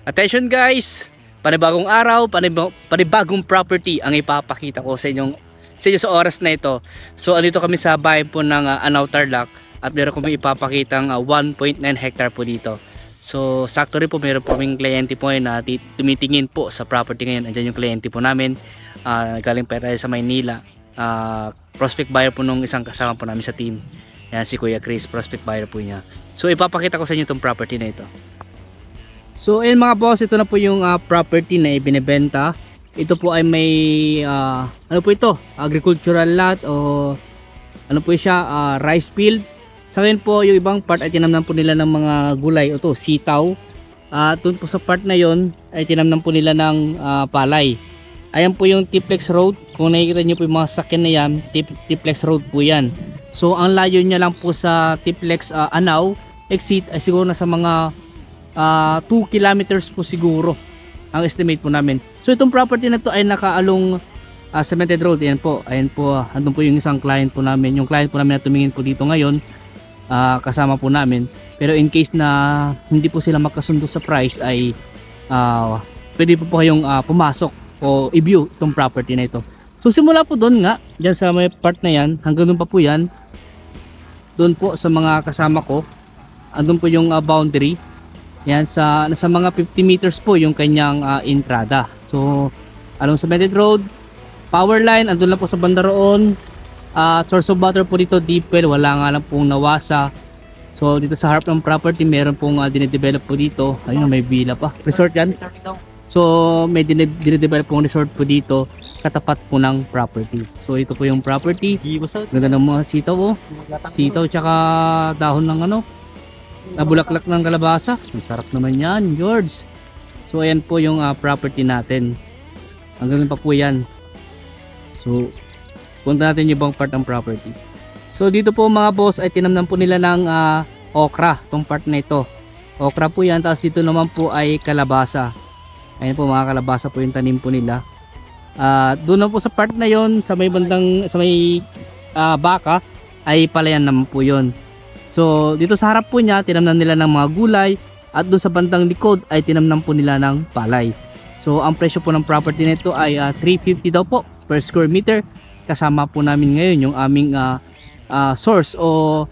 Attention guys, panibagong araw, panibagong property ang ipapakita ko sa inyo sa oras na ito. So andito kami sa bayan po ng Anao, Tarlac at meron kami ipapakitang 1.9 hectare po dito. So sakto rin po, meron po kaming kliyente po na tumitingin po sa property ngayon. Andiyan yung kliyente po namin, galing pa tayo sa Maynila. Prospect buyer po nung isang kasama po namin sa team. Yan, si Kuya Chris, prospect buyer po niya. So ipapakita ko sa inyo itong property na ito. So ayun mga boss, ito na po yung property na ibinebenta. Ito po ay may ano po ito, agricultural lot o ano po siya, rice field. Sa ngayon po yung ibang part ay tinamnan po nila ng mga gulay o to, sitaw. Doon po sa part na yon ay tinamnan po nila ng palay. Ayan po yung Tiplex Road. Kung nakikita nyo po yung mga sakyan na yan, Tiplex Road po yan. So ang layo niya lang po sa Tiplex Anao exit ay siguro na sa mga 2 kilometers po siguro ang estimate po namin. So itong property na to ay nakaalong cemented road. Ayan po, andun po yung isang client po namin. Yung client po namin na tumingin po dito ngayon, kasama po namin. Pero in case na hindi po sila magkasundo sa price ay pwede po kayong pumasok o i-view itong property na ito. So simula po doon nga, dyan sa may part na yan, hanggang doon pa po yan, doon po sa mga kasama ko, andun po yung boundary. Yan, nasa mga 50 meters po yung kanyang entrada. So along cemented road, power line andun lang po sa banda roon. Source of water po dito, deep well, wala nga lang pong nawasa. So dito sa harap ng property meron pong dinedevelop po dito. Ayun, may villa pa, resort yan. So may dinedevelop pong resort po dito katapat po ng property. So ito po yung property. Ganda ng mga sitaw, oh. Sitaw tsaka dahon ng ano, nabulaklak ng kalabasa. Masarap naman yan, George. So ayan po yung property natin. Hanggang pa po yan. So punta natin yung ibang part ng property. So dito po mga boss ay tinamnan po nila ng okra, tong part na ito. Okra po yan, tapos dito naman po ay kalabasa. Ayan po, mga kalabasa po yung tanim po nila. Doon na po sa part na yon, sa may bandang, sa may baka ay palayan naman po yon. So dito sa harap po niya tinamnan nila ng mga gulay, at doon sa bandang likod ay tinamnan po nila ng palay. So ang presyo po ng property nito ay 350 daw po per square meter. Kasama po namin ngayon yung aming source o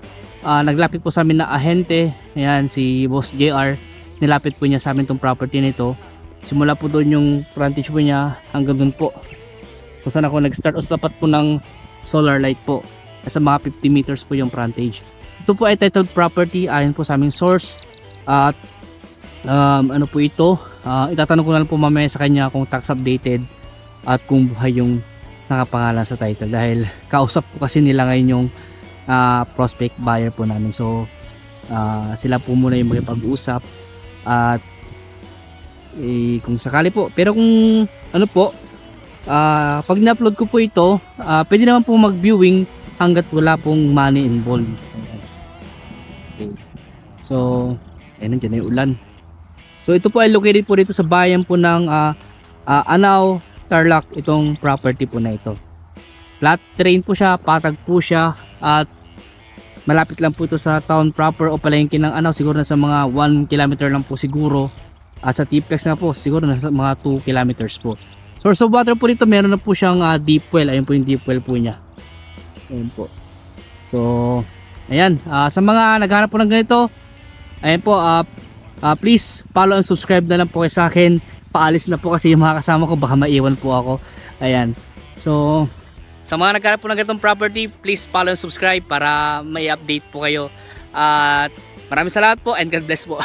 naglapit po sa amin na ahente. Ayan, si Boss JR. Nilapit po niya sa amin itong property nito. Simula po doon yung frontage po niya hanggang doon po kung saan ako nag-start, o sa tapat po ng solar light po. Sa mga 50 meters po yung frontage. Ito po ay titled property ayon po sa aming source. At ano po ito, itatanong ko na lang po mamaya sa kanya kung tax updated at kung buhay yung nakapangalan sa title, dahil kausap po kasi nila ngayon yung prospect buyer po namin. So sila po muna yung makipag-usap at kung sakali po, pero kung ano po, pag na-upload ko po ito, pwede naman po mag-viewing hanggat wala pong money involved. Okay. So ayun, nandiyan na yung ulan. So ito po ay located po dito sa bayan po ng Anao, Tarlac, itong property po na ito. Flat terrain po siya, patag po siya, at malapit lang po ito sa town proper o palengke ng Anao. Siguro na sa mga 1 kilometer lang po siguro. At sa Tiplex nga po siguro na sa mga 2 kilometers po. Source of water po dito, meron na po siyang deep well. Ayun po yung deep well po niya. Ayun po. So ayan, sa mga naghahanap po ng ganito, ayan po, please follow and subscribe na lang po kayo sa akin. Paalis na po kasi yung mga kasama ko, baka maiwan po ako. Ayan. So sa mga naghahanap po ng ganitong property, please follow and subscribe para may update po kayo. At maraming salamat po and God bless po.